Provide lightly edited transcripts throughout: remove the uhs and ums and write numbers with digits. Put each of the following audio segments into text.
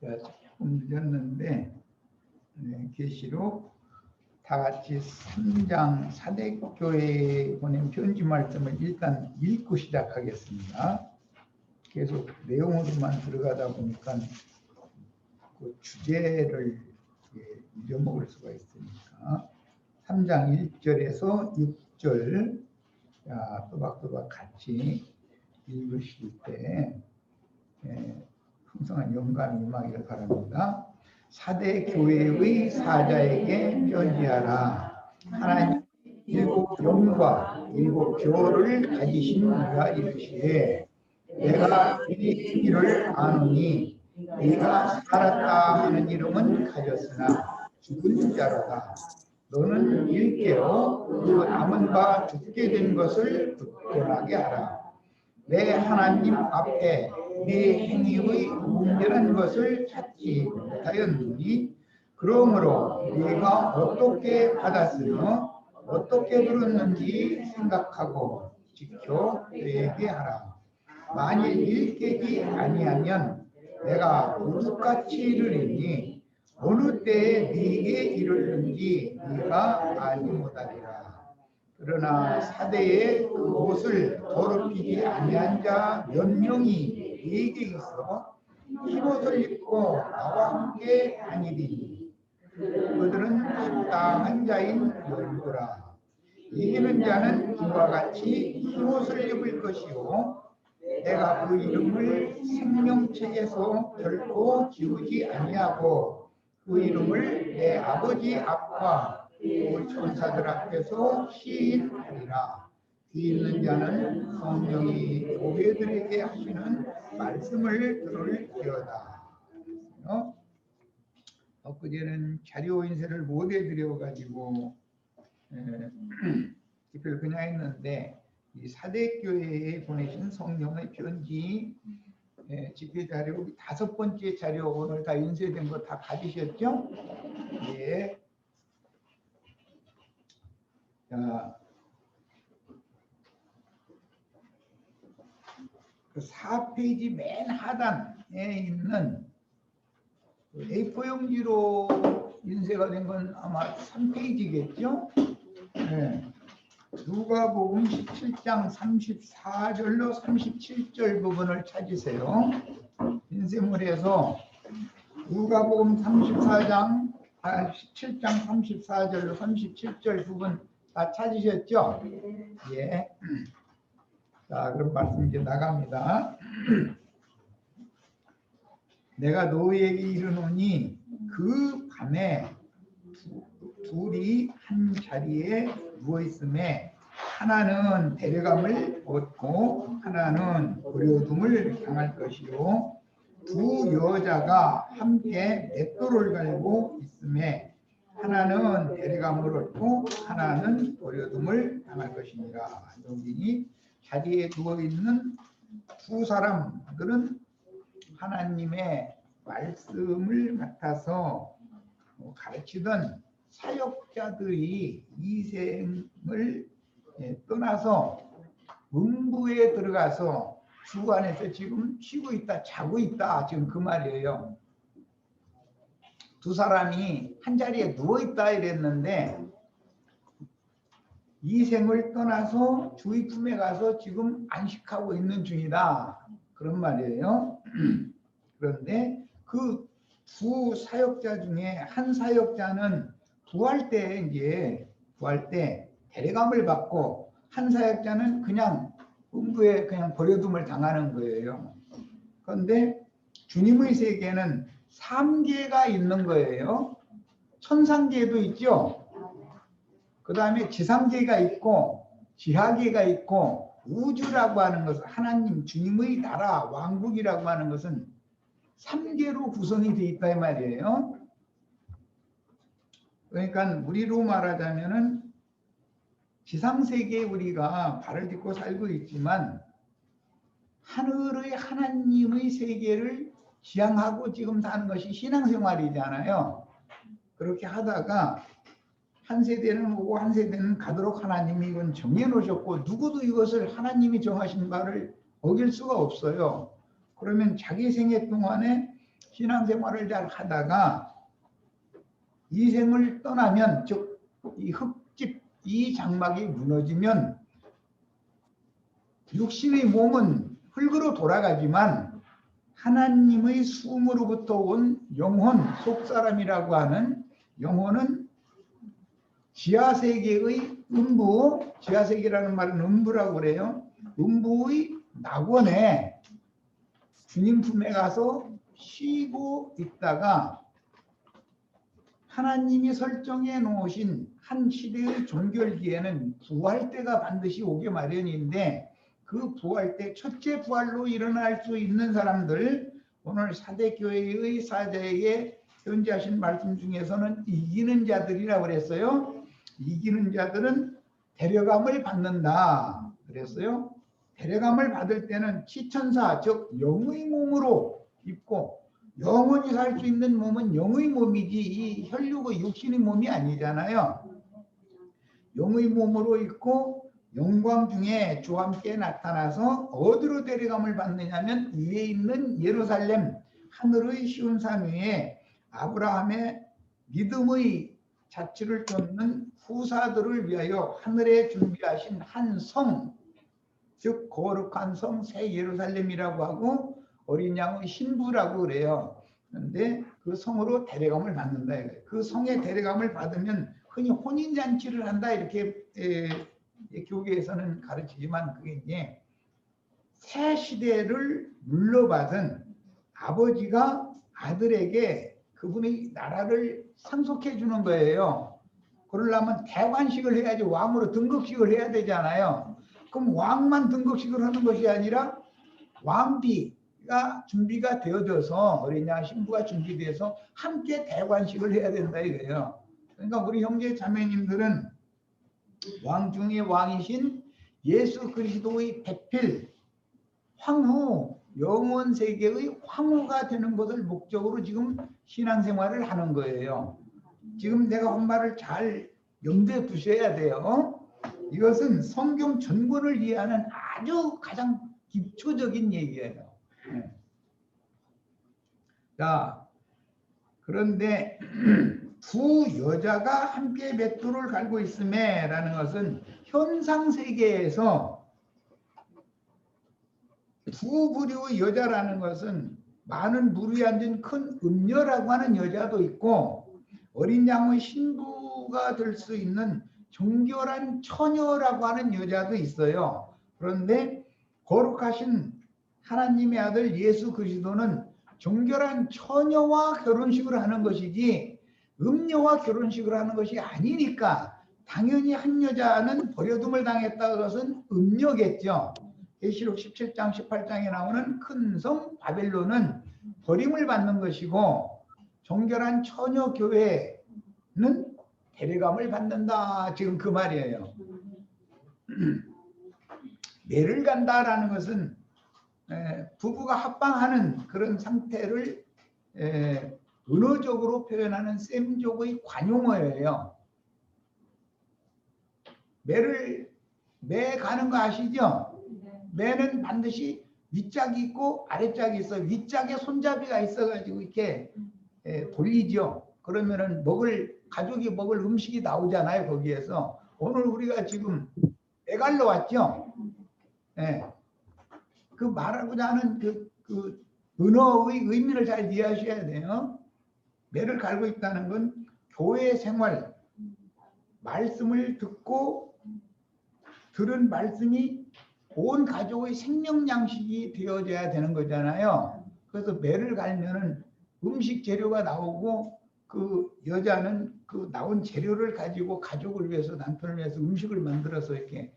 조금 늦었는데 계시록 다 같이 3장 사대교회에 보낸 편지 말씀을 일단 읽고 시작하겠습니다. 계속 내용으로만 들어가다 보니까 그 주제를 잊어먹을 수가 있으니까 3장 1절에서 6절 또박또박 같이 읽으실 때 풍성한 영감이 임하기를 바랍니다. 사대 교회의 사자에게 편지하라. 하나님 일곱 영과 일곱 교를 가지신 이가 이르시되 내가 네 행위를 아노니 네가 살았다 하는 이름은 가졌으나 죽은 자로다. 너는 일깨어 그 남은 바 죽게 된 것을 굳건하게 하라. 내 하나님 앞에 네 행위의 온전한 것을 찾지 못하였느니 그러므로 네가 어떻게 받았으며 어떻게 들었는지 생각하고 지켜 내게 하라. 만일 일깨지 아니하면 내가 도둑같이 이르리니 어느 때에 네게 이르는지 네가 알지 못하리라. 그러나 사대에 그 옷을 더럽히지 아니한 자 몇 명이 네게 있어 흰옷을 입고 나와 함께 다니리니 그들은 합당한 자인 열두라. 이기는 자는 이와 같이 흰옷을 입을 것이요 내가 그 이름을 생명책에서 결코 지우지 아니하고 그 이름을 내 아버지 앞과 그 천사들 앞에서 시인하리라. 귀 있는 자는 성령이 교회들에게 하시는 말씀을 들을지어다. 엊그제는 자료 인쇄를 못 해드려가지고 집회를 그냥 했는데 이 사대교회에 보내신 성령의 편지 집회 자료 5번째 자료 오늘 다 인쇄된 거 다 가지셨죠? 예. 자, 그 4페이지 맨 하단에 있는 A4 용지로 인쇄가 된 건 아마 3페이지겠죠? 네. 누가복음 17장 34절로 37절 부분을 찾으세요. 인쇄물에서 누가복음 17장 34절로 37절 부분 다 찾으셨죠? 예. 자, 그럼 말씀 이제 나갑니다. 내가 너희에게 이르노니 그 밤에 둘이 한 자리에 누워 있음에 하나는 데려감을 얻고 하나는 버려둠을 당할 것이요 두 여자가 함께 맷돌을 갈고 있음에 하나는 데려감을 얻고 하나는 버려둠을 당할 것이니라. 여기 자리에 누워 있는 두 사람들은 하나님의 말씀을 맡아서 가르치던 사역자들이 이 생을 떠나서 음부에 들어가서 주 안에서 지금 쉬고 있다, 자고 있다, 지금 그 말이에요. 두 사람이 한 자리에 누워 있다 이랬는데 이 생을 떠나서 주의 품에 가서 지금 안식하고 있는 중이다, 그런 말이에요. 그런데 그 두 사역자 중에 한 사역자는 부활 때 데려감을 받고 한 사역자는 그냥 음부에 그냥 버려둠을 당하는 거예요. 그런데 주님의 세계는 3계가 있는 거예요. 천상계도 있죠. 그 다음에 지상계가 있고 지하계가 있고 우주라고 하는 것은 하나님 주님의 나라 왕국이라고 하는 것은 3계로 구성이 되어 있다 이 말이에요. 그러니까 우리로 말하자면은 지상세계에 우리가 발을 딛고 살고 있지만 하늘의 하나님의 세계를 지향하고 지금 사는 것이 신앙생활이잖아요. 그렇게 하다가 한 세대는 오고 한 세대는 가도록 하나님이 이건 정해놓으셨고 누구도 이것을 하나님이 정하신 바를 어길 수가 없어요. 그러면 자기 생애 동안에 신앙생활을 잘 하다가 이 생을 떠나면, 즉 이 흙집, 이 장막이 무너지면 육신의 몸은 흙으로 돌아가지만 하나님의 숨으로부터 온 영혼, 속사람이라고 하는 영혼은 지하세계의 음부, 지하세계라는 말은 음부라고 그래요. 음부의 낙원에 주님 품에 가서 쉬고 있다가 하나님이 설정해 놓으신 한 시대의 종결기에는 부활 때가 반드시 오게 마련인데, 그 부활 때 첫째 부활로 일어날 수 있는 사람들, 오늘 사대교회의 사제에 현재하신 말씀 중에서는 이기는 자들이라고 그랬어요. 이기는 자들은 데려감을 받는다 그랬어요. 데려감을 받을 때는 치천사, 즉 영의 몸으로 입고, 영원히 살 수 있는 몸은 영의 몸이지 이 혈육의 육신의 몸이 아니잖아요. 영의 몸으로 있고 영광 중에 주와 함께 나타나서 어디로 데려감을 받느냐면 위에 있는 예루살렘, 하늘의 쉬운 산 위에 아브라함의 믿음의 자취를 쫓는 후사들을 위하여 하늘에 준비하신 한 성, 즉 거룩한 성 새 예루살렘이라고 하고 어린 양의 신부라고 그래요. 그런데 그 성으로 데려감을 받는다. 그 성에 데려감을 받으면 흔히 혼인잔치를 한다 이렇게 교계에서는 가르치지만, 그게 이제 새 시대를 물려받은 아버지가 아들에게 그분의 나라를 상속해 주는 거예요. 그러려면 대관식을 해야지 왕으로 등극식을 해야 되잖아요. 그럼 왕만 등극식을 하는 것이 아니라 왕비가 준비가 되어져서, 어린 양 신부가 준비돼서 함께 대관식을 해야 된다 이거예요. 그러니까 우리 형제 자매님들은 왕 중의 왕이신 예수 그리스도의 배필, 황후, 영원 세계의 황후가 되는 것을 목적으로 지금 신앙생활을 하는 거예요. 지금 내가 한 말을 잘 염두에 두셔야 돼요. 이것은 성경 전권을 이해하는 아주 가장 기초적인 얘기예요. 자, 그런데 두 여자가 함께 맷돌을 갈고 있음에 라는 것은 현상 세계에서 두 부류의 여자라는 것은 많은 물이 앉은 큰 음녀라고 하는 여자도 있고, 어린 양의 신부가 될 수 있는 정결한 처녀라고 하는 여자도 있어요. 그런데 거룩하신 하나님의 아들 예수 그리스도는 정결한 처녀와 결혼식을 하는 것이지 음녀와 결혼식을 하는 것이 아니니까, 당연히 한 여자는 버려둠을 당했다, 그것은 음녀겠죠. 계시록 17장 18장에 나오는 큰 성 바벨론은 버림을 받는 것이고, 정결한 처녀 교회는 데려감을 받는다, 지금 그 말이에요. 매를 간다라는 것은 부부가 합방하는 그런 상태를 은어적으로 표현하는 셈족의 관용어예요. 매 가는 거 아시죠? 매는 반드시 윗짝이 있고 아랫짝이 있어요. 윗짝에 손잡이가 있어가지고 이렇게 돌리죠. 그러면은 가족이 먹을 음식이 나오잖아요. 거기에서 오늘 우리가 지금 매갈러 왔죠. 그 말하고자 하는 그 은어의 의미를 잘 이해하셔야 돼요. 매를 갈고 있다는 건 교회 생활, 말씀을 듣고 들은 말씀이 온 가족의 생명 양식이 되어져야 되는 거잖아요. 그래서 매를 갈면은 음식 재료가 나오고, 그 여자는 그 나온 재료를 가지고 가족을 위해서, 남편을 위해서 음식을 만들어서 이렇게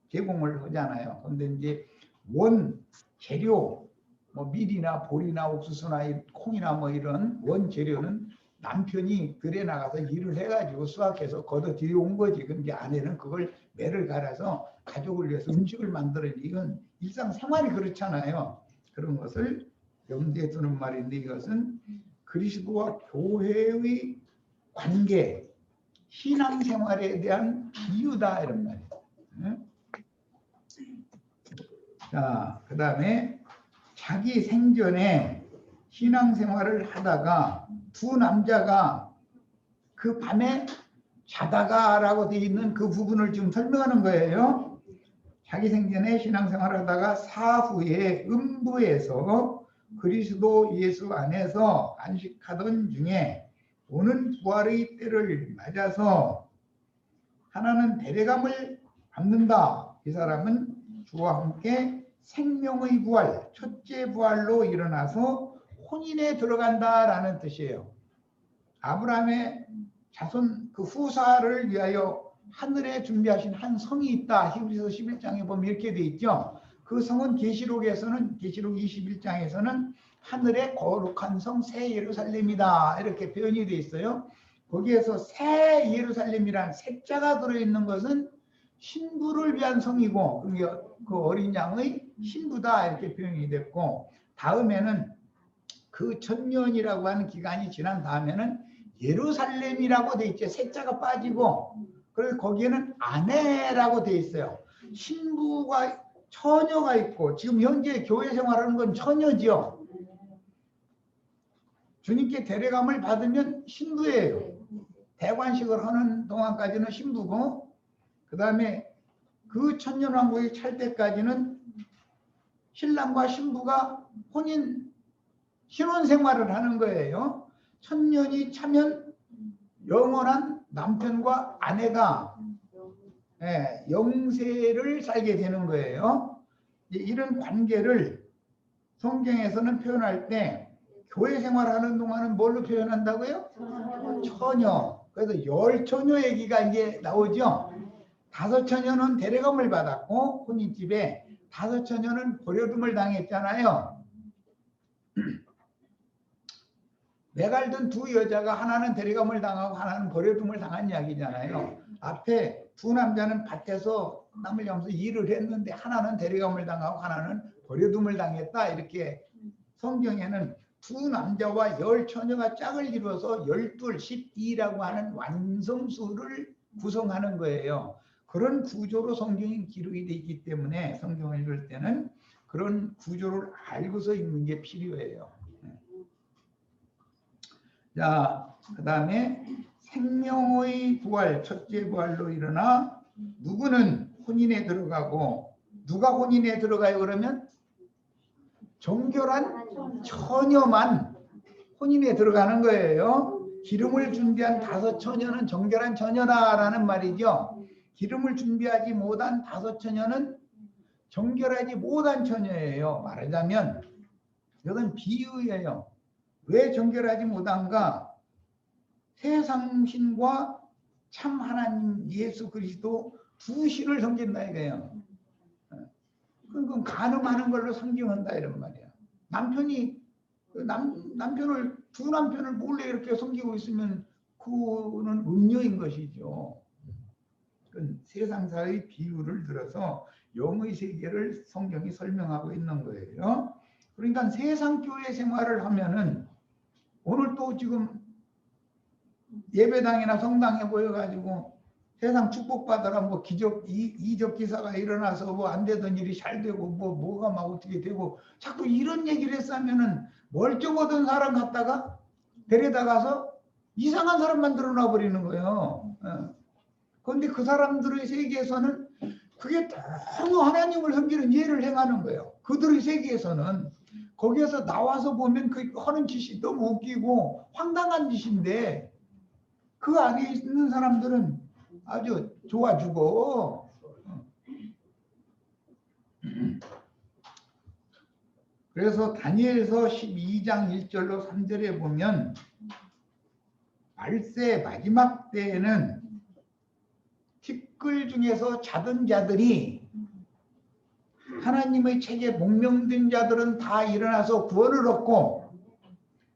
제공을 하잖아요. 그런데 이제 원 재료, 뭐 밀이나 보리나 옥수수나 콩이나 뭐 이런 원 재료는 남편이 들에 나가서 일을 해가지고 수확해서 걷어 들여온 거지. 근데 아내는 그걸 매를 갈아서 가족을 위해서 음식을 만들어야지. 이건 일상생활이 그렇잖아요. 그런 것을 염두에 두는 말인데, 이것은 그리스도와 교회의 관계, 신앙생활에 대한 비유다 이런 말이에요. 자, 그 다음에 자기 생전에 신앙생활을 하다가 두 남자가 그 밤에 자다가 라고 되어 있는 그 부분을 지금 설명하는 거예요. 자기 생전에 신앙생활을 하다가 사후에 음부에서 그리스도 예수 안에서 안식하던 중에 오는 부활의 때를 맞아서 하나는 데려감을 받는다. 이 사람은 주와 함께 생명의 부활, 첫째 부활로 일어나서 혼인에 들어간다라는 뜻이에요. 아브라함의 자손 그 후사를 위하여 하늘에 준비하신 한 성이 있다. 히브리서 11장에 보면 이렇게 돼 있죠. 그 성은 계시록에서는 계시록 21장에서는 하늘의 거룩한 성 새 예루살렘이다. 이렇게 표현이 돼 있어요. 거기에서 새 예루살렘이란 새자가 들어있는 것은 신부를 위한 성이고 그 어린 양의 신부다 이렇게 표현이 됐고, 다음에는 그 천년이라고 하는 기간이 지난 다음에는 예루살렘이라고 돼 있죠. 새자가 빠지고, 그래서 거기에는 아내라고 돼 있어요. 신부가 처녀가 있고, 지금 현재 교회 생활하는 건 처녀지요. 주님께 데려감을 받으면 신부예요. 대관식을 하는 동안까지는 신부고, 그 다음에 그 천년왕국이 찰 때까지는 신랑과 신부가 신혼생활을 하는 거예요. 천년이 차면 영원한 남편과 아내가 영세를 살게 되는 거예요. 이런 관계를 성경에서는 표현할 때 교회 생활하는 동안은 뭘로 표현한다고요? 처녀. 그래서 열 처녀 얘기가 이제 나오죠. 다섯 처녀는 데려감을 받았고 혼인집에, 다섯 처녀는 버려둠을 당했잖아요. 메갈든 두 여자가 하나는 데려감을 당하고 하나는 버려둠을 당한 이야기잖아요. 앞에 두 남자는 밭에서 땀을 흘리면서 일을 했는데 하나는 데려감을 당하고 하나는 버려둠을 당했다. 이렇게 성경에는 두 남자와 열 처녀가 짝을 이루어서 12, 12라고 하는 완성수를 구성하는 거예요. 그런 구조로 성경이 기록이 되어 있기 때문에 성경을 읽을 때는 그런 구조를 알고서 읽는 게 필요해요. 자, 그 다음에 생명의 부활, 첫째 부활로 일어나 누구는 혼인에 들어가고, 누가 혼인에 들어가요? 그러면 정결한 처녀만 혼인에 들어가는 거예요. 기름을 준비한 다섯 처녀는 정결한 처녀다라는 말이죠. 기름을 준비하지 못한 다섯 처녀는 정결하지 못한 처녀예요. 말하자면 이건 비유예요. 왜 정결하지 못한가? 세상 신과 참 하나님 예수 그리스도 두 신을 섬긴다 이거예요. 그건 간음하는 걸로 섬기한다 이런 말이야. 남편이 남편을 두 남편을 몰래 이렇게 섬기고 있으면 그거는 음녀인 것이죠. 세상사의 비유를 들어서 영의 세계를 성경이 설명하고 있는 거예요. 그러니까 세상 교회 생활을 하면은 오늘 또 지금 예배당이나 성당에 모여가지고 세상 축복받으라 뭐 이적 기사가 일어나서 뭐 안 되던 일이 잘 되고 뭐가 막 어떻게 되고 자꾸 이런 얘기를 했으면은 멀쩡하던 사람 갖다가 데려다가서 이상한 사람 만들어 놔버리는 거예요. 그런데 그 사람들의 세계에서는 그게 너무 하나님을 섬기는 예를 행하는 거예요. 그들의 세계에서는 거기에서 나와서 보면 그 하는 짓이 너무 웃기고 황당한 짓인데 그 안에 있는 사람들은 아주 좋아주고. 그래서 다니엘서 12장 1절로 3절에 보면 말세 마지막 때에는 티끌 중에서 자던 자들이 하나님의 책에 목명된 자들은 다 일어나서 구원을 얻고,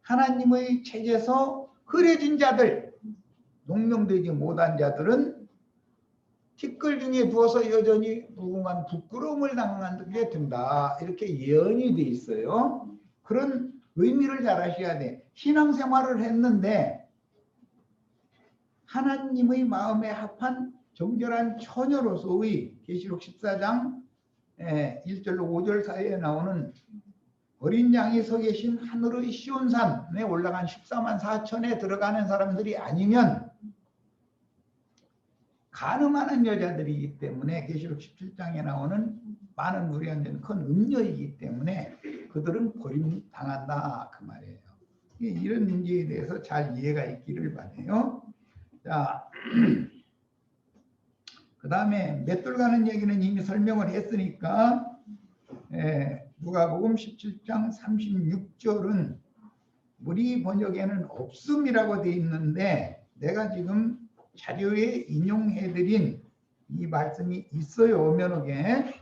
하나님의 책에서 흐려진 자들, 목명되지 못한 자들은 티끌 중에 누워서 여전히 무궁한 부끄러움을 당하게 된다. 이렇게 예언이 돼 있어요. 그런 의미를 잘 아셔야 돼. 신앙생활을 했는데 하나님의 마음에 합한 정결한 처녀로서의 계시록 14장 1절로 5절 사이에 나오는 어린 양이 서 계신 하늘의 시온산에 올라간 14만 4천에 들어가는 사람들이 아니면 간음하는 여자들이기 때문에 계시록 17장에 나오는 많은 무리한 큰 음녀이기 때문에 그들은 버림당한다 그 말이에요. 이런 문제에 대해서 잘 이해가 있기를 바라요. 자, 그 다음에 맷돌 가는 얘기는 이미 설명을 했으니까 누가복음 17장 36절은 우리 번역에는 없음이라고 되어 있는데 내가 지금 자료에 인용해드린 이 말씀이 있어요. 오면옥에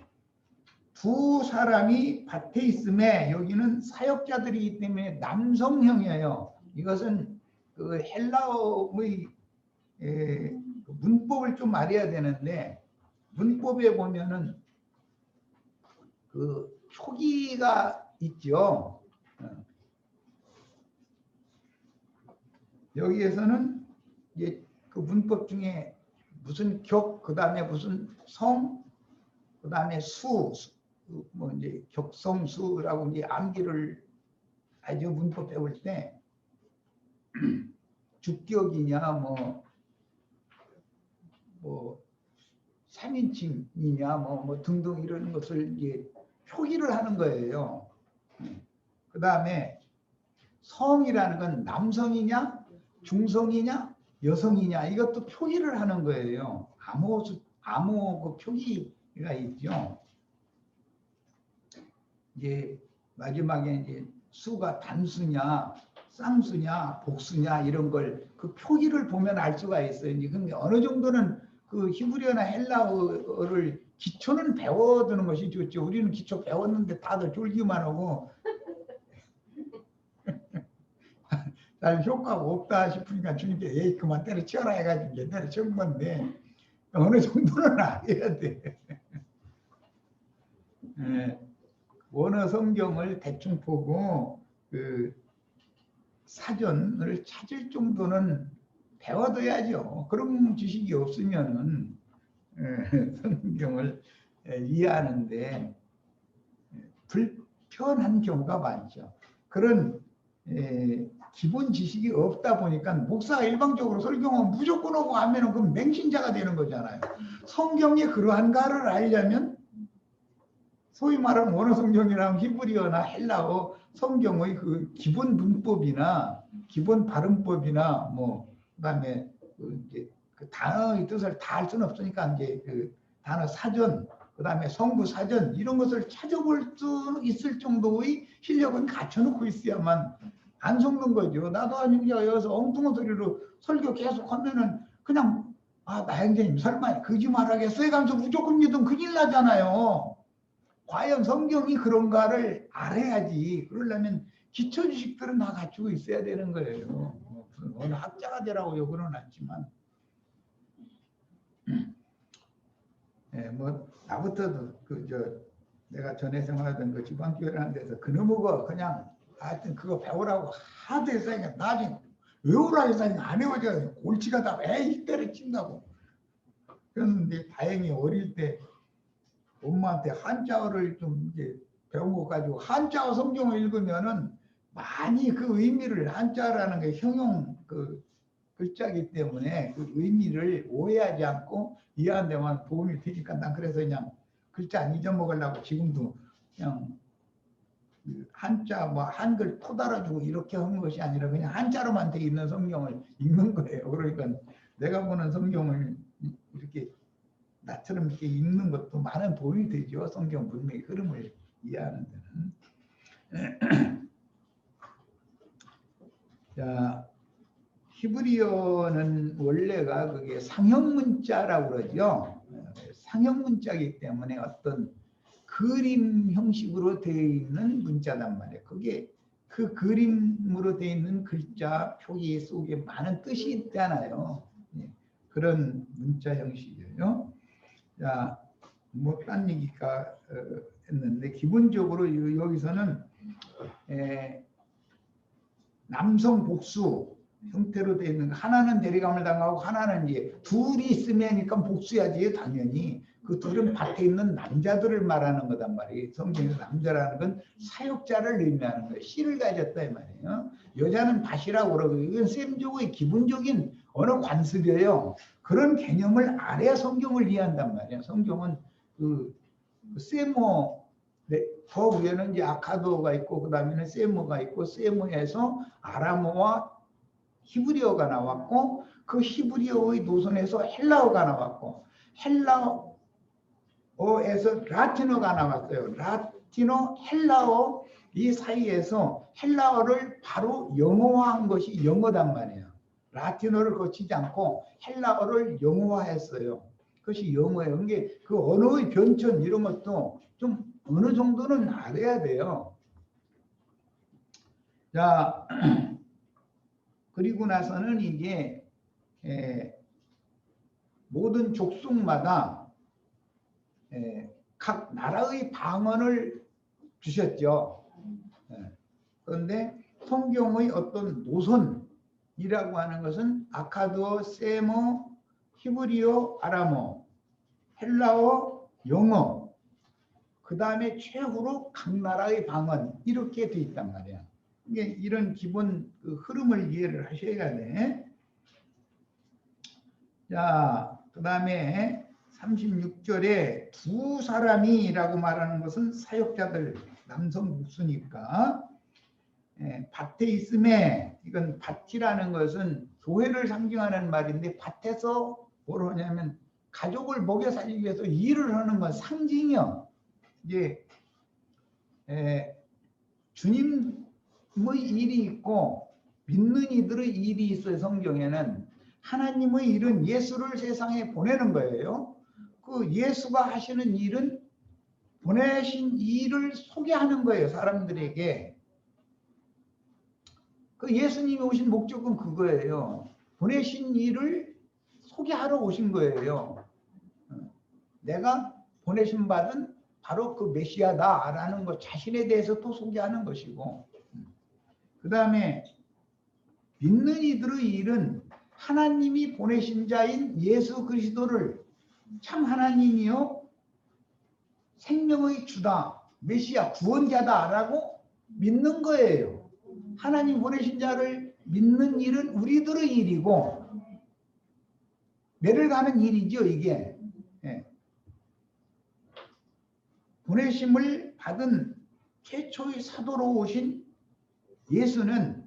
두 사람이 밭에 있음에 여기는 사역자들이기 때문에 남성형이에요. 이것은 그 헬라어의 문법을 좀 알아야 되는데 문법에 보면은 그 표기가 있죠. 여기에서는 이제 그 문법 중에 무슨 격, 그 다음에 무슨 성, 그 다음에 수, 뭐 이제 격성수라고 이제 암기를 아주 문법 배울 때 주격이냐 뭐 3인칭이냐 뭐 등등 이런 것을 이제 표기를 하는 거예요. 그 다음에 성이라는 건 남성이냐 중성이냐 여성이냐 이것도 표기를 하는 거예요. 암호 그 표기가 있죠. 이제 마지막에 이제 수가 단수냐 쌍수냐 복수냐 이런 걸 그 표기를 보면 알 수가 있어요. 이제 근데 어느 정도는 그 히브리어나 헬라어를 기초는 배워두는 것이 좋죠. 우리는 기초 배웠는데 다들 졸기만 하고 잘 효과가 없다 싶으니까 주님께 에이 그만 때려치워라 해가지고 이제 때려치운 건데 어느 정도는 알아야 돼. 원어 성경을 대충 보고 그 사전을 찾을 정도는 배워둬야죠. 그런 지식이 없으면은 성경을 이해하는데 불편한 경우가 많죠. 그런 기본 지식이 없다 보니까 목사가 일방적으로 설교하면 무조건 오고 하면은 그럼 맹신자가 되는 거잖아요. 성경이 그러한가를 알려면 소위 말하는 원어 성경이랑 히브리어나 헬라어 성경의 그 기본 문법이나 기본 발음법이나 뭐 그다음에 이제 그 단어의 뜻을 다 알 수는 없으니까 이제 그 단어 사전 그다음에 성구 사전 이런 것을 찾아볼 수 있을 정도의 실력은 갖춰놓고 있어야만 안 속는 거죠. 나도 아니고 여기서 엉뚱한 소리로 설교 계속 하면은 그냥 나영재님 설마 거짓말하겠어 해가면서 무조건 믿으면 큰일 나잖아요. 과연 성경이 그런가를 알아야지. 그러려면 기초 지식들은 다 갖추고 있어야 되는 거예요. 어느 학자가 되라고 요구는 않지만, 뭐 나부터도 내가 전에 생활하던 그 지방교회라는 데서 그놈의 그냥 하여튼 그거 배우라고 하도 했으니까 나중에 외우라 했으니까 안 외워져. 골치가 다 에이 때려친다고. 그런데 다행히 어릴 때 엄마한테 한자어를 좀 이제 배운 것 가지고 한자어 성경을 읽으면은 많이 그 의미를 한자라는 게 형용 그 글자이기 때문에 그 의미를 오해하지 않고 이해하는 데만 도움이 되니까 난 그래서 그냥 글자 안 잊어먹으려고 지금도 그냥 한자 뭐 한글 토달아주고 이렇게 하는 것이 아니라 그냥 한자로만 돼 있는 성경을 읽는 거예요. 그러니까 내가 보는 성경을 이렇게 나처럼 이렇게 읽는 것도 많은 도움이 되죠. 성경 문맥의 흐름을 이해하는 데는. 자, 히브리어는 원래가 그게 상형 문자라고 그러죠. 상형 문자이기 때문에 어떤 그림 형식으로 되어 있는 문자단 말이에요. 그게 그 그림으로 되어 있는 글자 표기 속에 많은 뜻이 있잖아요. 그런 문자 형식이에요. 자, 뭐 딴 얘기가 했는데 기본적으로 여기서는 남성 복수 형태로 되어 있는 거. 하나는 대리감을 당하고 하나는 이제 둘이 있으면니까 복수야지 당연히. 그 둘은 밭에 있는 남자들을 말하는 거단 말이에요. 성경에서 남자라는 건 사역자를 의미하는 거예요. 씨를 가졌다 이 말이에요. 여자는 밭이라고 그러고 이건 셈족의 기본적인 언어 관습이에요. 그런 개념을 알아야 성경을 이해한단 말이에요. 성경은 그 세모 더 위에는 이제 아카도가 있고 그 다음에는 세모가 있고 세모에서 아람어와 히브리어가 나왔고 그 히브리어의 노선에서 헬라어가 나왔고 헬라어에서 라틴어가 나왔어요. 라틴어, 헬라어 이 사이에서 헬라어를 바로 영어화한 것이 영어단 말이에요. 라틴어를 거치지 않고 헬라어를 영어화했어요. 그것이 영어예요. 그게 그 언어의 변천 이런 것도 좀 어느 정도는 알아야 돼요. 자, 그리고 나서는 이게 모든 족속마다 각 나라의 방언을 주셨죠. 그런데 성경의 어떤 노선이라고 하는 것은 아카드어, 세모, 히브리어, 아람어, 헬라어, 영어, 그 다음에 최후로 각 나라의 방언 이렇게 돼 있단 말이야. 이게 이런 기본 그 흐름을 이해를 하셔야 돼. 자, 그 다음에 36절에 두 사람이라고 말하는 것은 사역자들, 남성 목수니까 밭에 있음에 이건 밭이라는 것은 교회를 상징하는 말인데 밭에서 뭘 하냐면 가족을 먹여 살리기 위해서 일을 하는 건 상징이요. 이제 주님의 일이 있고 믿는 이들의 일이 있어요. 성경에는 하나님의 일은 예수를 세상에 보내는 거예요. 그 예수가 하시는 일은 보내신 일을 소개하는 거예요. 사람들에게. 그 예수님이 오신 목적은 그거예요. 보내신 일을 소개하러 오신 거예요. 내가 보내신 바는 바로 그 메시아다라는 것 자신에 대해서 또 소개하는 것이고, 그 다음에 믿는 이들의 일은 하나님이 보내신 자인 예수 그리스도를 참 하나님이요 생명의 주다, 메시아 구원자다라고 믿는 거예요. 하나님 보내신 자를 믿는 일은 우리들의 일이고 매를 가는 일이죠. 이게 보내심을 받은 최초의 사도로 오신 예수는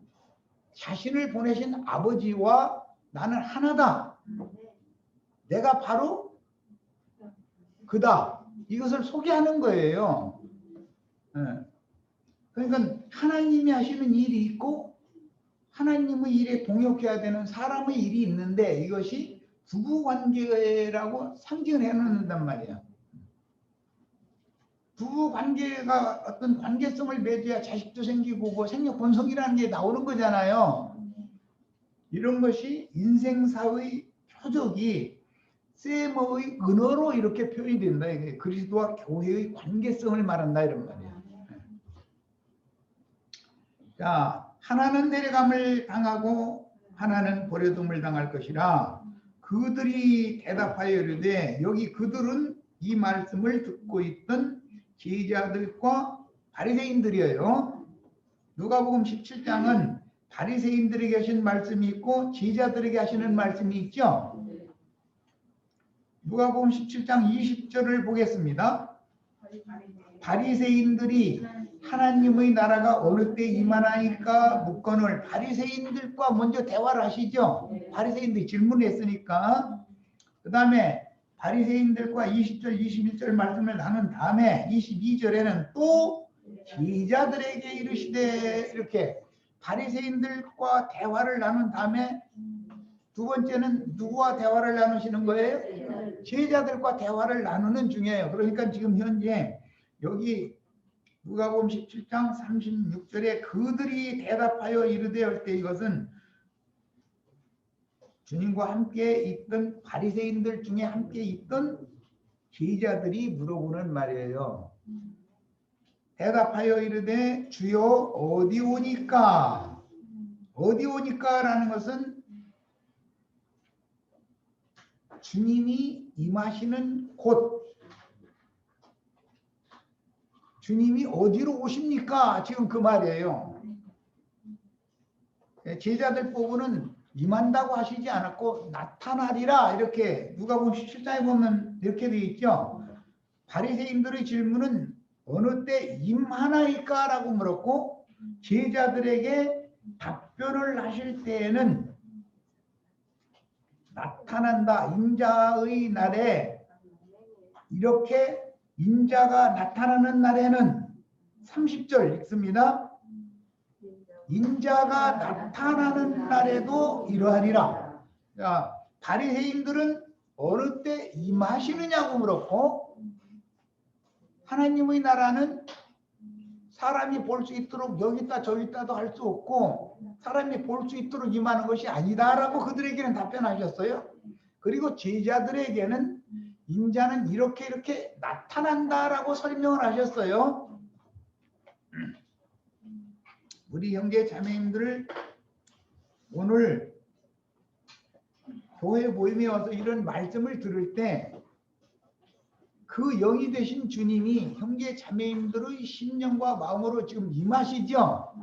자신을 보내신 아버지와 나는 하나다. 내가 바로 그다. 이것을 소개하는 거예요. 그러니까 하나님이 하시는 일이 있고 하나님의 일에 동역해야 되는 사람의 일이 있는데 이것이 부부관계라고 상징을 해놓는단 말이야. 부부관계가 어떤 관계성을 맺어야 자식도 생기고 뭐 생력 본성이라는 게 나오는 거잖아요. 이런 것이 인생사의 표적이 세모의 은어로 이렇게 표현이 된다. 이게 그리스도와 교회의 관계성을 말한다 이런 말이야. 자, 하나는 데려감을 당하고 하나는 버려둠을 당할 것이라. 그들이 대답하여 이르되, 여기 그들은 이 말씀을 듣고 있던 제자들과 바리새인들이에요. 누가복음 17장은 바리새인들에게 하신 말씀이 있고 제자들에게 하시는 말씀이 있죠. 누가복음 17장 20절을 보겠습니다. 바리새인들이 하나님의 나라가 어느 때 임하나이까 묻거늘. 바리새인들과 먼저 대화를 하시죠. 바리새인들이 질문했으니까. 그 다음에 바리새인들과 20절 21절 말씀을 나눈 다음에 22절에는 또 제자들에게 이르시되, 이렇게 바리새인들과 대화를 나눈 다음에 두 번째는 누구와 대화를 나누시는 거예요? 제자들과 대화를 나누는 중이에요. 그러니까 지금 현재 여기 누가복음 17장 36절에 그들이 대답하여 이르되 할 때 이것은 주님과 함께 있던 바리새인들 중에 함께 있던 제자들이 물어보는 말이에요. 대답하여 이르되 주여 어디 오니까? 어디 오니까 라는 것은 주님이 임하시는 곳. 주님이 어디로 오십니까? 지금 그 말이에요. 제자들 보고는 임한다고 하시지 않았고 나타나리라 이렇게 누가복음 17장에 보면 이렇게 되어 있죠. 바리새인들의 질문은 어느 때 임하나이까 라고 물었고 제자들에게 답변을 하실 때에는 나타난다. 인자의 날에 이렇게 인자가 나타나는 날에는 30절 읽습니다. 인자가 나타나는 날에도 이러하리라. 자, 바리새인들은 어느 때 임하시느냐고 물었고 하나님의 나라는 사람이 볼 수 있도록 여기 있다 저기 있다도 할 수 없고 사람이 볼 수 있도록 임하는 것이 아니다라고 그들에게는 답변하셨어요. 그리고 제자들에게는 인자는 이렇게 나타난다라고 설명을 하셨어요. 우리 형제 자매님들을 오늘 교회 모임에 와서 이런 말씀을 들을 때 그 영이 되신 주님이 형제 자매님들의 심령과 마음으로 지금 임하시죠.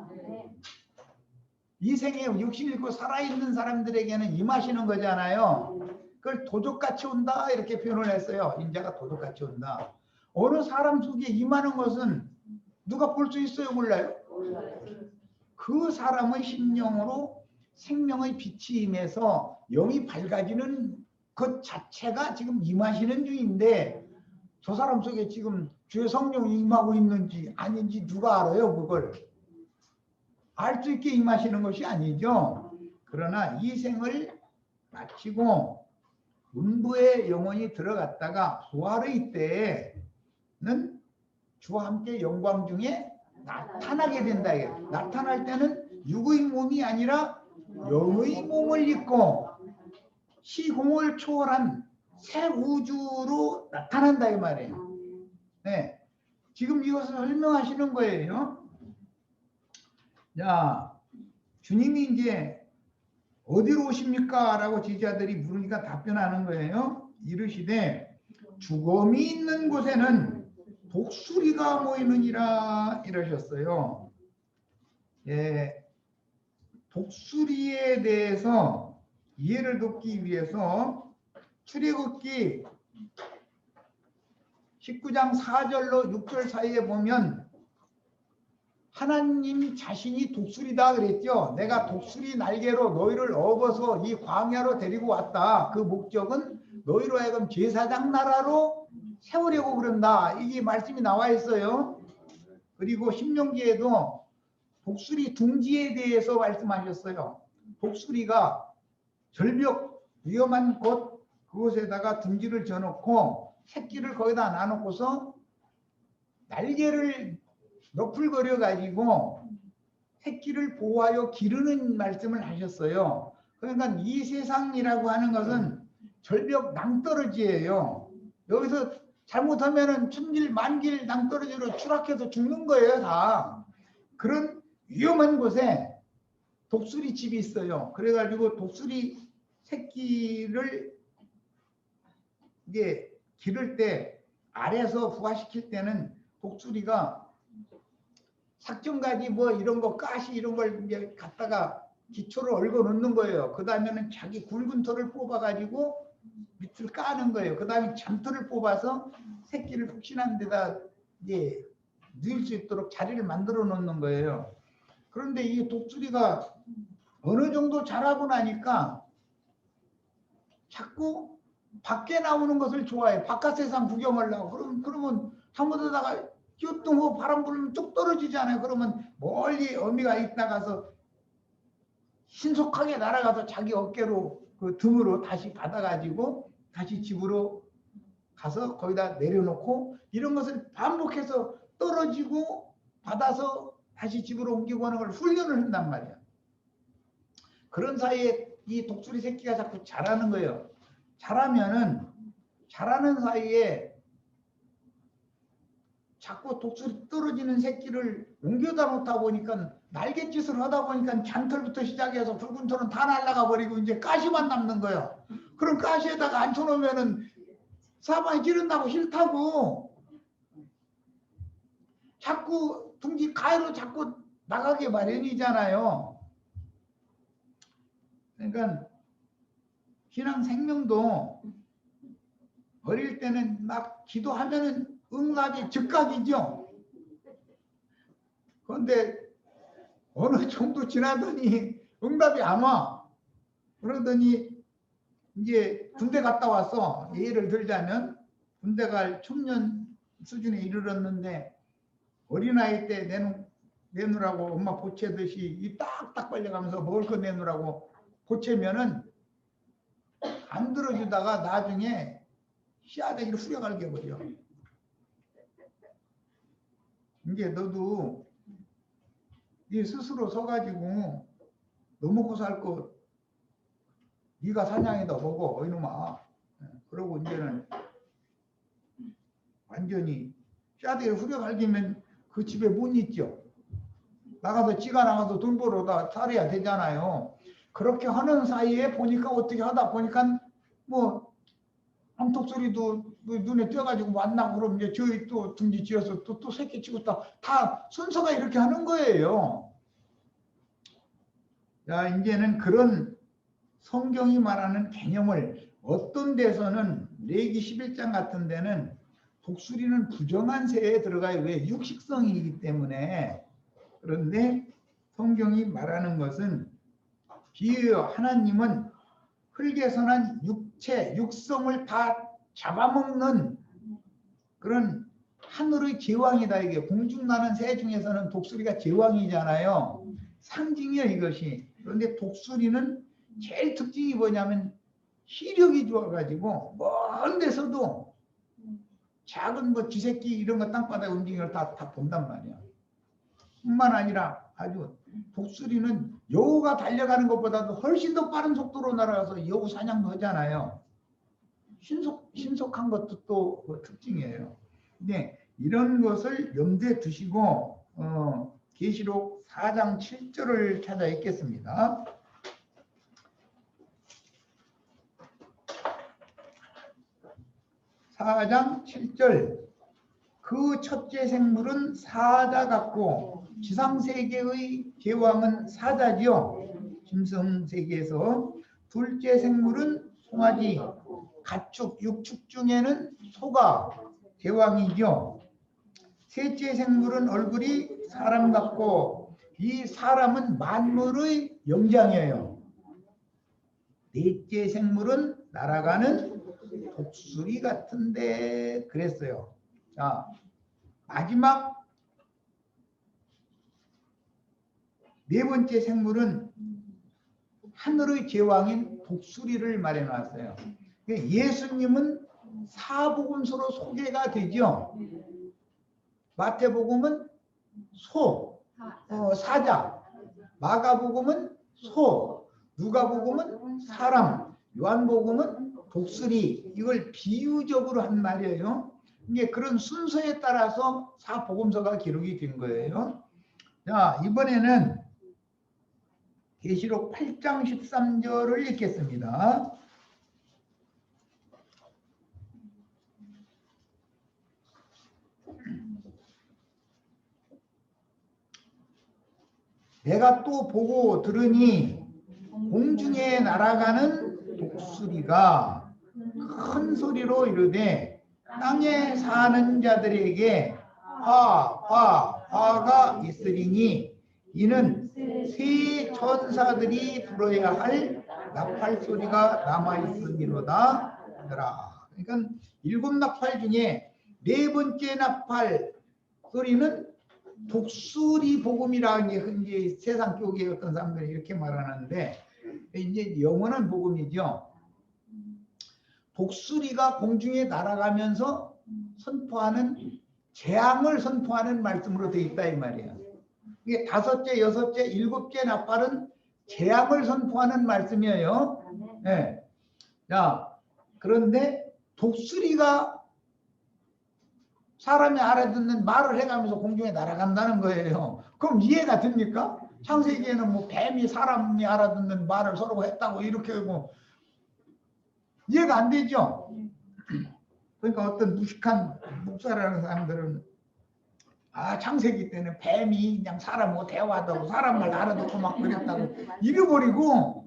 이 생에 육신 잃고 살아있는 사람들에게는 임하시는 거잖아요. 그걸 도적같이 온다 이렇게 표현을 했어요. 인자가 도적같이 온다. 어느 사람 속에 임하는 것은 누가 볼 수 있어요? 몰라요? 그 사람의 심령으로 생명의 빛이 임해서 영이 밝아지는 것 자체가 지금 임하시는 중인데 저 사람 속에 지금 주의 성령이 임하고 있는지 아닌지 누가 알아요? 그걸 알 수 있게 임하시는 것이 아니죠. 그러나 이 생을 마치고 음부에 영혼이 들어갔다가 부활의 때에는 주와 함께 영광 중에 나타나게 된다. 나타날 때는 육의 몸이 아니라 영의 몸을 입고 시공을 초월한 새 우주로 나타난다 이 말이에요. 네, 지금 이것을 설명하시는 거예요. 자, 주님이 이제 어디로 오십니까? 라고 제자들이 물으니까 답변하는 거예요. 이르시되 죽음이 있는 곳에는 독수리가 모이느니라 이러셨어요. 예, 독수리에 대해서 이해를 돕기 위해서 출애굽기 19장 4절로 6절 사이에 보면 하나님 자신이 독수리다 그랬죠. 내가 독수리 날개로 너희를 업어서 이 광야로 데리고 왔다. 그 목적은 너희로 하여금 제사장 나라로 세우려고 그런다. 이게 말씀이 나와 있어요. 그리고 신명기에도 독수리 둥지에 대해서 말씀하셨어요. 독수리가 절벽 위험한 곳 그곳에다가 둥지를 져놓고 새끼를 거기다 놔놓고서 날개를 너풀거려 가지고 새끼를 보호하여 기르는 말씀을 하셨어요. 그러니까 이 세상이라고 하는 것은 절벽 낭떠러지예요. 여기서 잘못하면은 천길 만길 낭떠러지로 추락해서 죽는 거예요, 다. 그런 위험한 곳에 독수리 집이 있어요. 그래가지고 독수리 새끼를 이제 기를 때 아래에서 부화시킬 때는 독수리가 삭정가지 뭐 이런 거 가시 이런 걸 이제 갖다가 기초를 얽어 놓는 거예요. 그 다음에는 자기 굵은 털을 뽑아 가지고 밑을 까는 거예요. 그 다음에 잔털을 뽑아서 새끼를 푹신한 데다 이제 누일 수 있도록 자리를 만들어 놓는 거예요. 그런데 이 독수리가 어느 정도 자라고 나니까 자꾸 밖에 나오는 것을 좋아해. 바깥 세상 구경하려고. 그러면 한번에다가 끼어뚱하고 바람 불면 뚝 떨어지잖아요. 그러면 멀리 어미가 있다가서 신속하게 날아가서 자기 어깨로 그 등으로 다시 받아가지고 다시 집으로 가서 거기다 내려놓고 이런 것을 반복해서 떨어지고 받아서 다시 집으로 옮기고 하는 걸 훈련을 한단 말이야. 그런 사이에 이 독수리 새끼가 자꾸 자라는 거예요. 자라면은 자라는 사이에 자꾸 독수리 떨어지는 새끼를 옮겨다 놓다 보니까 날갯짓을 하다 보니까 잔털부터 시작해서 붉은 털은 다 날아가 버리고 이제 가시만 남는 거예요. 그럼 가시에다가 앉혀놓으면은 사방에 기른다고 싫다고 자꾸 둥지 가위로 자꾸 나가게 마련이잖아요. 그러니까 신앙 생명도 어릴 때는 막 기도하면은 응답이 즉각이죠. 그런데 어느 정도 지나더니 응답이 안 와. 그러더니 이제 군대 갔다 왔어. 예를 들자면 군대 갈 청년 수준에 이르렀는데 어린아이 때 내놓으라고 엄마 보채듯이 이 딱딱 벌려가면서 먹을 거 내놓으라고 보채면은 안 들어주다가 나중에 씨앗대기를 후려갈게 버려. 이제 너도 네 스스로 서가지고 너 먹고 살 거 네가 사냥에다 먹어 이놈아. 그러고 이제는 완전히 씨앗대기를 후려갈기면 그 집에 못 있죠. 나가서 지가 나가서 돈 벌어다 살아야 되잖아요. 그렇게 하는 사이에 보니까 어떻게 하다 보니까 뭐 암탉 소리도 눈에 띄어가지고 만나고 그러면 이제 저희 또 둥지 지어서 또 새끼 치고 다 순서가 이렇게 하는 거예요. 자, 이제는 그런 성경이 말하는 개념을 어떤 데서는 레위기 11장 같은 데는 독수리는 부정한 새에 들어가요. 왜? 육식성이기 때문에. 그런데 성경이 말하는 것은 비유요. 하나님은 흙에서 난 육체, 육성을 다 잡아먹는 그런 하늘의 제왕이다. 이게 공중나는 새 중에서는 독수리가 제왕이잖아요. 상징이야 이것이. 그런데 독수리는 제일 특징이 뭐냐면 시력이 좋아가지고 먼 데서도 작은 뭐 쥐새끼 이런 거 땅바닥에 움직이는 걸 다 본단 말이야. 뿐만 아니라 아주 독수리는 여우가 달려가는 것보다도 훨씬 더 빠른 속도로 날아가서 여우 사냥도 하잖아요. 신속한 것도 또 그 특징이에요. 근데 이런 것을 염두에 두시고 계시록 4장 7절을 찾아 읽겠습니다. (4장 7절) 그 첫째 생물은 사자 같고 지상세계의 제왕은 사자지요. 짐승세계에서 둘째 생물은 송아지, 가축, 육축 중에는 소가 제왕이죠. 셋째 생물은 얼굴이 사람 같고 이 사람은 만물의 영장이에요. 넷째 생물은 날아가는 독수리 같은데 그랬어요. 자, 마지막 네 번째 생물은 하늘의 제왕인 독수리를 말해 놨어요. 예수님은 사복음서로 소개가 되죠. 마태복음은 사자, 마가복음은 소, 누가복음은 사람, 요한복음은 독수리. 이걸 비유적으로 한 말이에요. 이게 그런 순서에 따라서 사복음서가 기록이 된 거예요. 자, 이번에는 계시록 8장 13절을 읽겠습니다. 내가 또 보고 들으니 공중에 날아가는 독수리가 큰 소리로 이르되 땅에 사는 자들에게 화가 있으리니 이는 세 천사들이 불어야 할 나팔 소리가 남아있으니로다 하더라. 그러니까 7 나팔 중에 네 번째 나팔 소리는 독수리 복음이라는 게 흔히 세상 쪽에 어떤 사람들이 이렇게 말하는데 이제 영원한 복음이죠. 독수리가 공중에 날아가면서 선포하는 재앙을 선포하는 말씀으로 되어 있다 이 말이에요. 이게 5째, 6째, 7째 나팔은 재앙을 선포하는 말씀이에요. 네. 자, 그런데 독수리가 사람이 알아듣는 말을 해가면서 공중에 날아간다는 거예요. 그럼 이해가 됩니까? 창세기에는 뭐 뱀이 사람이 알아듣는 말을 서로 했다고 이렇게 하고 이해가 안 되죠. 그러니까 어떤 무식한 목사라는 사람들은 창세기 때는 뱀이 그냥 사람하고 대화하다고 사람 말 알아듣고 막 그랬다고 잃어버리고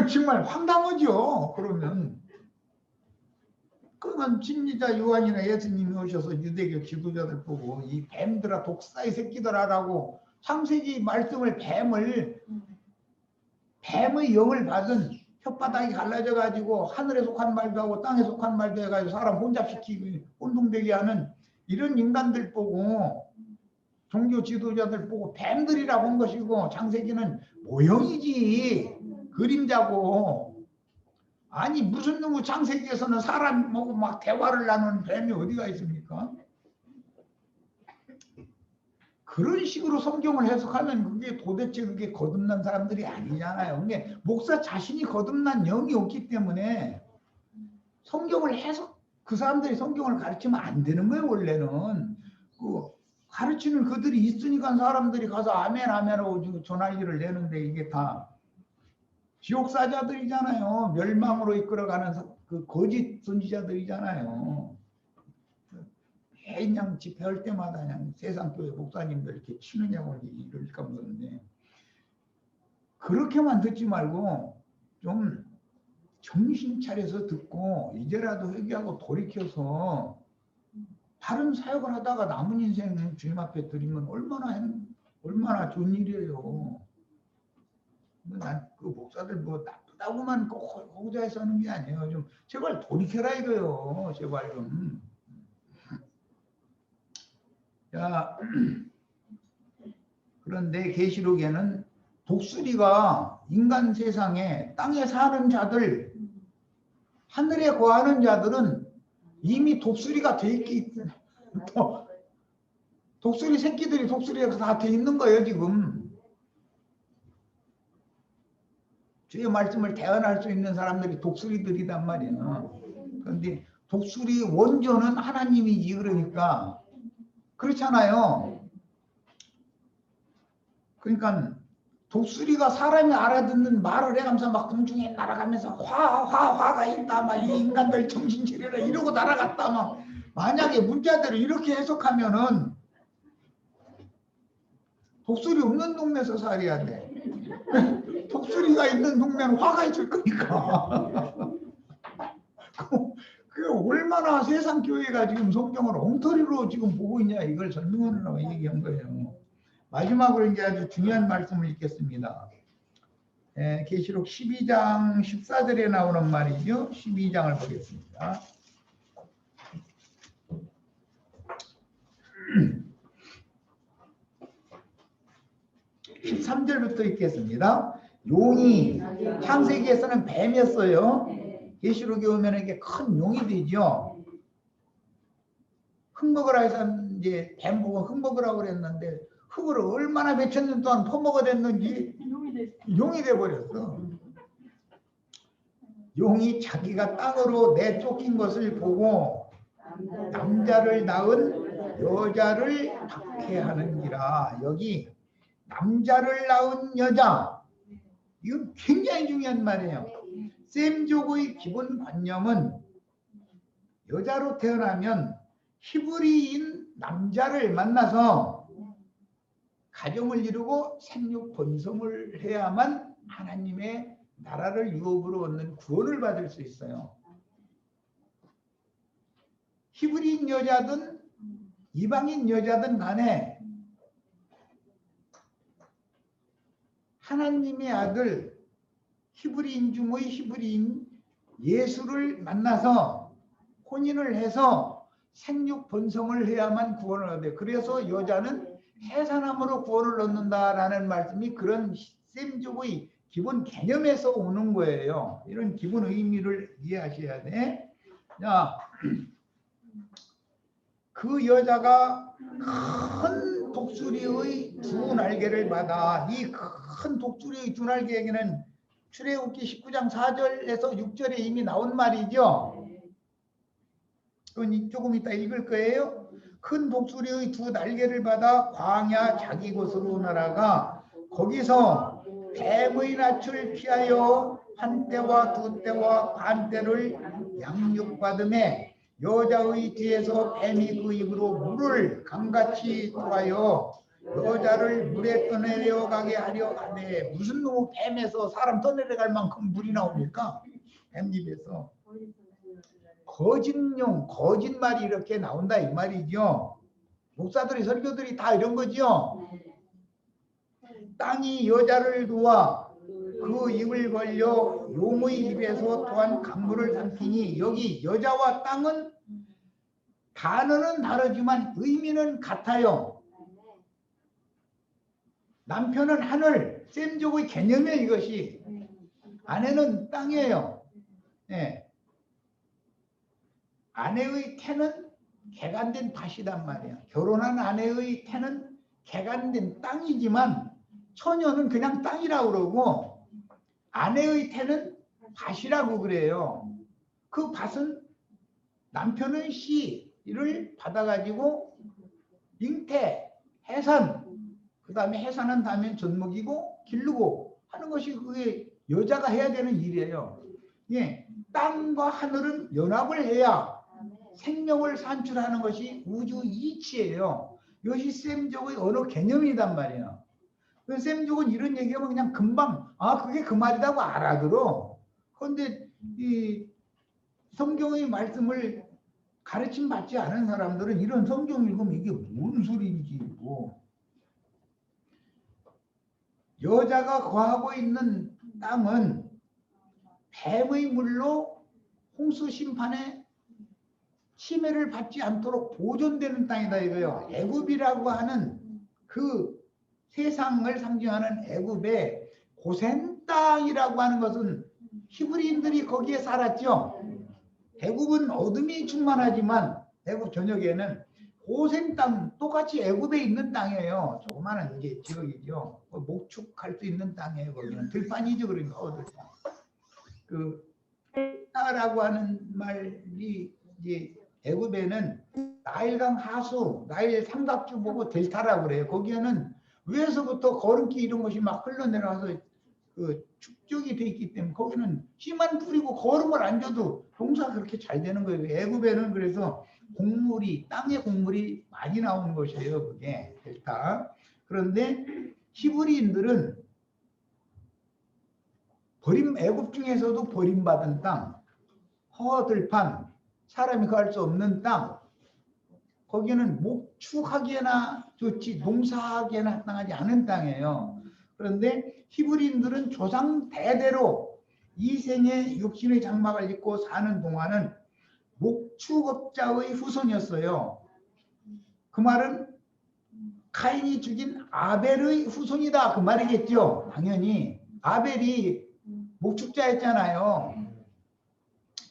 정말 황당하죠. 그러면 진리자 요한이나 예수님이 오셔서 유대교 지도자들 보고 이 뱀들아 독사의 새끼들아라고 창세기 말씀을 뱀의 영을 받은 혓바닥이 갈라져 가지고 하늘에 속한 말도 하고 땅에 속한 말도 해가지고 사람 혼잡시키고 혼동되게 하는 이런 인간들 보고 종교 지도자들 보고 뱀들이라고 한 것이고 창세기는 모형이지 그림자고 아니 무슨 놈의 창세기에서는 사람하고 막 대화를 나누는 뱀이 어디가 있습니까? 그런 식으로 성경을 해석하면 그게 도대체 그게 거듭난 사람들이 아니잖아요. 그게 목사 자신이 거듭난 영이 없기 때문에 성경을 해석 그 사람들이 성경을 가르치면 안 되는 거예요. 원래는 그 가르치는 그들이 있으니까 사람들이 가서 아멘 아멘하고 전화기를 내는데 이게 다 지옥사자들이잖아요. 멸망으로 이끌어가는 그 거짓 선지자들이잖아요. 그냥 집회할 때마다 그냥 세상교회 목사님들 이렇게 치느냐고 이럴까 모르는데 그렇게만 듣지 말고 좀 정신 차려서 듣고 이제라도 회개하고 돌이켜서 다른 사역을 하다가 남은 인생 주님 앞에 드리면 얼마나 좋은 일이에요. 난 그 목사들 뭐 나쁘다고만 꼭 호자해서 하는 게 아니에요. 좀 제발 돌이켜라 이거요. 제발 좀. 자, 그런데 계시록에는 독수리가 인간 세상에 땅에 사는 자들, 하늘에 거하는 자들은 이미 독수리가 돼 있기 독수리 새끼들이 독수리가 다 돼 있는 거예요 지금. 주의 말씀을 대언할 수 있는 사람들이 독수리들이란 말이에요. 그런데 독수리 원조는 하나님이지 그러니까 그렇잖아요. 그러니까 독수리가 사람이 알아듣는 말을 해가면서 막 공중에 날아가면서 화가 있다 막 이 인간들 정신 차려라 이러고 날아갔다 막 만약에 문자대로 이렇게 해석하면은 독수리 없는 동네에서 살아야 돼. 독수리가 있는 동네는 화가 있을 거니까. 그 얼마나 세상 교회가 지금 성경을 엉터리로 지금 보고 있냐 이걸 설명하려고 얘기한 거예요. 마지막으로 이제 아주 중요한 말씀을 읽겠습니다. 계시록 12장 14절에 나오는 말이죠. 12장을 보겠습니다. 13절부터 읽겠습니다. 용이 창세기에서는 뱀이었어요. 계시록에 오면 이게 큰 용이 되죠. 흙 먹으라 해서 이제 뱀 보고 흙 먹으라고 그랬는데 흙을 얼마나 몇천 년 동안 퍼먹어댔는지 용이 돼버렸어. 용이 자기가 땅으로 내쫓긴 것을 보고 남자를 낳은 여자를 박해하는지라. 여기 남자를 낳은 여자, 이거 굉장히 중요한 말이에요. 셈족의 기본 관념은 여자로 태어나면 히브리인 남자를 만나서 가정을 이루고 생육 번성을 해야만 하나님의 나라를 유업으로 얻는 구원을 받을 수 있어요. 히브리인 여자든 이방인 여자든 간에 하나님의 아들 히브리인 중의 히브리인 예수를 만나서 혼인을 해서 생육 번성을 해야만 구원을 얻어요. 그래서 여자는 해산함으로 구원을 얻는다라는 말씀이 그런 셈족의 기본 개념에서 오는 거예요. 이런 기본 의미를 이해하셔야 돼. 자, 그 여자가 큰 독수리의 두 날개를 받아. 이 큰 독수리의 두 날개에게는 출애굽기 19장 4절에서 6절에 이미 나온 말이죠. 그건 조금 이따 읽을 거예요. 큰 독수리의 두 날개를 받아 광야 자기 곳으로 날아가 거기서 뱀의 낯을 피하여 한 때와 두 때와 반 때를 양육받음에 여자의 뒤에서 뱀이 그 입으로 물을 강같이 토하여 여자를 물에 떠내려가게 하려 하되 무슨 놈의 뱀에서 사람 떠내려갈 만큼 물이 나옵니까? 뱀입에서 거짓말이 이렇게 나온다 이 말이죠. 목사들이 설교들이 다 이런 거죠. 땅이 여자를 도와 그 입을 벌려 용의 입에서 또한 강물을 삼키니 여기 여자와 땅은 단어는 다르지만 의미는 같아요. 남편은 하늘, 셈족의 개념이에요. 이것이 아내는 땅이에요. 네. 아내의 태는 개간된 밭이란 말이야. 결혼한 아내의 태는 개간된 땅이지만 처녀는 그냥 땅이라고 그러고 아내의 태는 밭이라고 그래요. 그 밭은 남편의 씨를 받아가지고 잉태, 해산, 그 다음에 해산한 다음에 젖먹이고 기르고 하는 것이 그게 여자가 해야 되는 일이에요. 예, 땅과 하늘은 연합을 해야 생명을 산출하는 것이 우주 이치예요. 이것이 셈족의 언어 개념이란 말이에요. 셈족은 이런 얘기하면 그냥 금방 그게 그 말이라고 알아들어. 그런데 이 성경의 말씀을 가르침 받지 않은 사람들은 이런 성경 읽으면 이게 뭔 소리인지 뭐. 여자가 거하고 있는 땅은 뱀의 물로 홍수 심판에 침해를 받지 않도록 보존되는 땅이다 이거예요. 애굽이라고 하는 그 세상을 상징하는 애굽의 고센 땅이라고 하는 것은 히브리인들이 거기에 살았죠. 애굽은 어둠이 충만하지만 애굽 전역에는 고센 땅, 똑같이 애굽에 있는 땅이에요. 조그마한 이제 지역이죠. 목축할 수 있는 땅이에요. 거기는 들판이죠. 그러니까 그 라고 하는 말이 이제 애굽에는 나일강 하수, 나일 삼각주 보고 델타라고 그래요. 거기에는 위에서부터 거름기 이런 것이 막 흘러내려와서 그 축적이 돼 있기 때문에 거기는 씨만 뿌리고 거름을 안 줘도 농사가 그렇게 잘 되는 거예요. 애굽에는 그래서 곡물이 땅에 곡물이 많이 나오는 것이에요. 그게 델타. 그런데 히브리인들은 애굽 중에서도 버림받은 땅, 허들판, 사람이 갈 수 없는 땅, 거기는 목축하기에나 좋지 농사하기에나 합당하지 않은 땅이에요. 그런데 히브리인들은 조상 대대로 이생의 육신의 장막을 입고 사는 동안은 목축업자의 후손이었어요. 그 말은 카인이 죽인 아벨의 후손이다 그 말이겠죠. 당연히 아벨이 목축자였잖아요.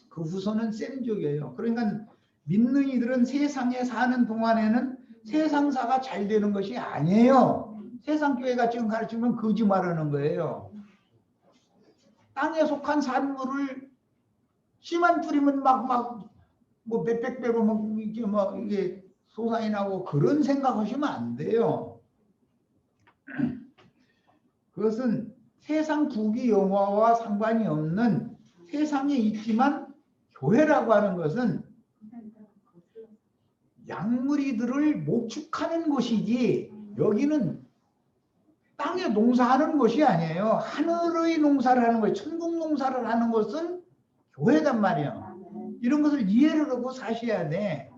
그 후손은 셈족이에요. 그러니까 믿는 이들은 세상에 사는 동안에는 세상사가 잘 되는 것이 아니에요. 세상 교회가 지금 가르치면 거짓말하는 거예요. 땅에 속한 산물을 씨만 뿌리면 뭐 몇백 배로 이게 소산이 나고 그런 생각하시면 안 돼요. 그것은 세상 부귀 영화와 상관이 없는 세상에 있지만 교회라고 하는 것은 양무리들을 목축하는 곳이지 여기는 땅에 농사하는 곳이 아니에요. 하늘의 농사를 하는 거예요. 천국 농사를 하는 것은 교회단 말이에요. 이런 것을 이해를 하고 사셔야 돼.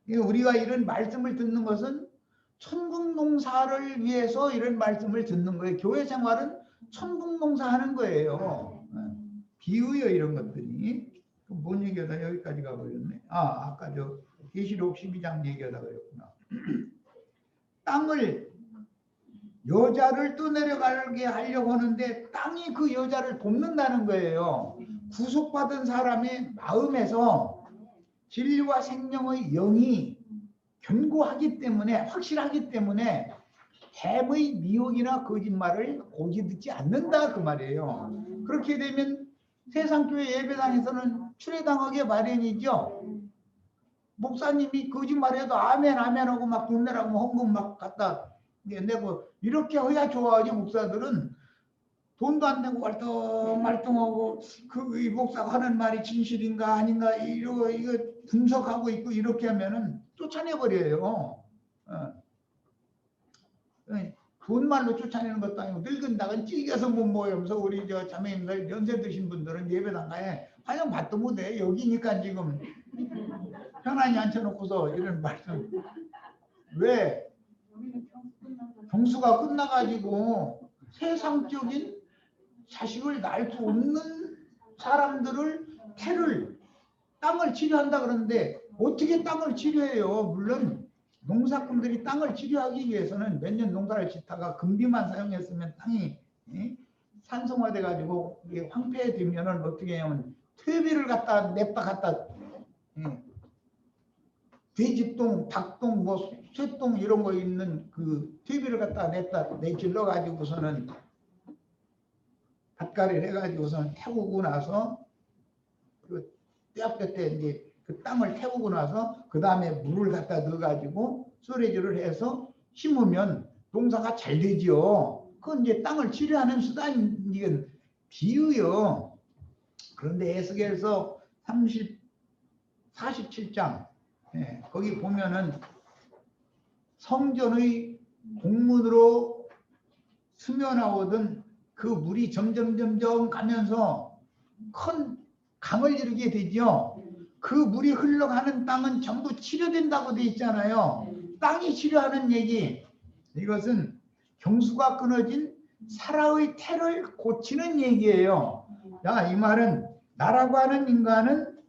우리가 이런 말씀을 듣는 것은 천국 농사를 위해서 이런 말씀을 듣는 거예요. 교회 생활은 천국 농사하는 거예요. 비유요 이런 것들이. 뭔 얘기하다 여기까지 가버렸네. 아까 저 계시록 12장 얘기하다 그랬구나. 땅을 여자를 떠내려가게 하려고 하는데 땅이 그 여자를 돕는다는 거예요. 구속받은 사람의 마음에서 진리와 생명의 영이 견고하기 때문에 확실하기 때문에 뱀의 미혹이나 거짓말을 고지 듣지 않는다 그 말이에요. 그렇게 되면 세상 교회 예배당에서는 출애당하게 마련이죠. 목사님이 거짓말해도 아멘 아멘 하고 막 돈 내라고 헌금 막 갖다 내고 이렇게 해야 좋아하지. 목사들은 돈도 안 내고 말똥말똥하고 이 목사가 하는 말이 진실인가 아닌가 이거 분석하고 있고 이렇게 하면은 쫓아내버려요. 돈말로 쫓아내는 것도 아니고 늙은 닭은 찔겨서 못 모여면서 우리 저 자매님들 연세 드신 분들은 예배당가에 화장 받도 못해. 여기니까 지금 편안히 앉혀놓고서 이런 말씀. 왜? 경수가 끝나가지고 세상적인 자식을 낳을 수 없는 사람들을 땅을 치료한다 그러는데 어떻게 땅을 치료해요? 물론 농사꾼들이 땅을 치료하기 위해서는 몇 년 농사를 짓다가 금비만 사용했으면 땅이 산성화돼 가지고 황폐되면은 어떻게 하냐면 퇴비를 갖다 냅다 갖다 돼지똥, 닭똥, 뭐 쇠똥 이런 거 있는 그 퇴비를 갖다 냅다 내질러 가지고서는 밭가리를 해가지고서는 태우고 나서 그 떼앞볕에 이제 그 땅을 태우고 나서 그 다음에 물을 갖다 넣어가지고 쏘레질을 해서 심으면 농사가 잘 되지요. 그건 이제 땅을 치료하는 수단이 이건 비유요. 그런데 에스겔서 47장 거기 보면은 성전의 공문으로 스며나오던 그 물이 점점 가면서 큰 강을 이루게 되죠. 그 물이 흘러가는 땅은 전부 치료된다고 돼 있잖아요. 땅이 치료하는 얘기. 이것은 경수가 끊어진 사라의 태를 고치는 얘기예요. 야, 이 말은 나라고 하는 인간은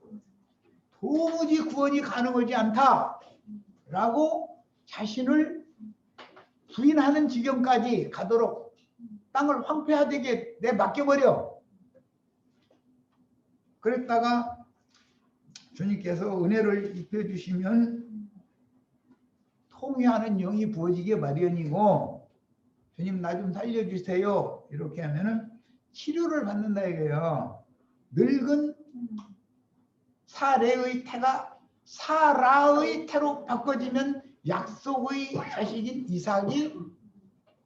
도무지 구원이 가능하지 않다 라고 자신을 부인하는 지경까지 가도록 땅을 황폐화되게 맡겨버려. 그랬다가 주님께서 은혜를 입혀주시면 통회하는 영이 부어지게 마련이고, 주님 나 좀 살려주세요 이렇게 하면은 치료를 받는다 이거예요. 늙은 사례의 태가 사라의 태로 바꿔지면 약속의 자식인 이삭이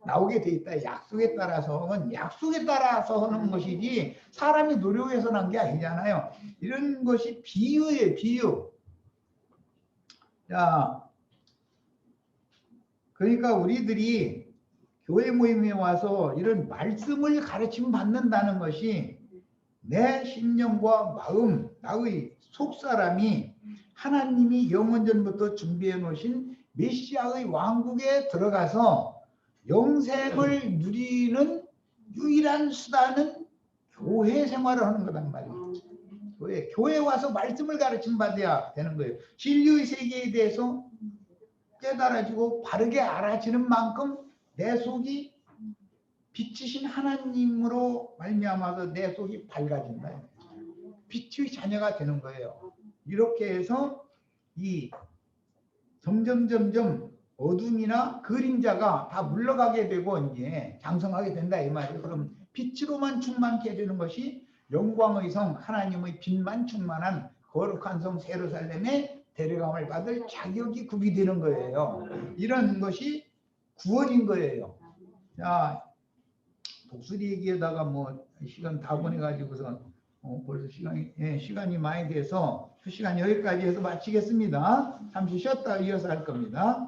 나오게 돼 있다. 약속에 따라서 하는 것이지 사람이 노력해서 난 게 아니잖아요. 이런 것이 비유예요. 비유. 자, 그러니까 우리들이 교회 모임에 와서 이런 말씀을 가르침 받는다는 것이 내 심령과 마음, 나의 속사람이 하나님이 영원전부터 준비해 놓으신 메시아의 왕국에 들어가서 영생을 누리는 유일한 수단은 교회 생활을 하는 거란 말이에요. 교회 와서 말씀을 가르침 받아야 되는 거예요. 진리의 세계에 대해서 깨달아지고 바르게 알아지는 만큼 내 속이 빛이신 하나님으로 말미암아서 내 속이 밝아진다. 빛의 자녀가 되는 거예요. 이렇게 해서 이 점점 어둠이나 그림자가 다 물러가게 되고 이제 장성하게 된다 이 말이에요. 그럼 빛으로만 충만케 해주는 것이 영광의 성 하나님의 빛만 충만한 거룩한 성 예루살렘에 데려감을 받을 자격이 구비되는 거예요. 이런 것이 구원인 거예요. 자, 독수리 얘기에다가 뭐 시간 다 보내가지고서 벌써 시간이 많이 돼서 그 시간 여기까지 해서 마치겠습니다. 잠시 쉬었다 이어서 할 겁니다.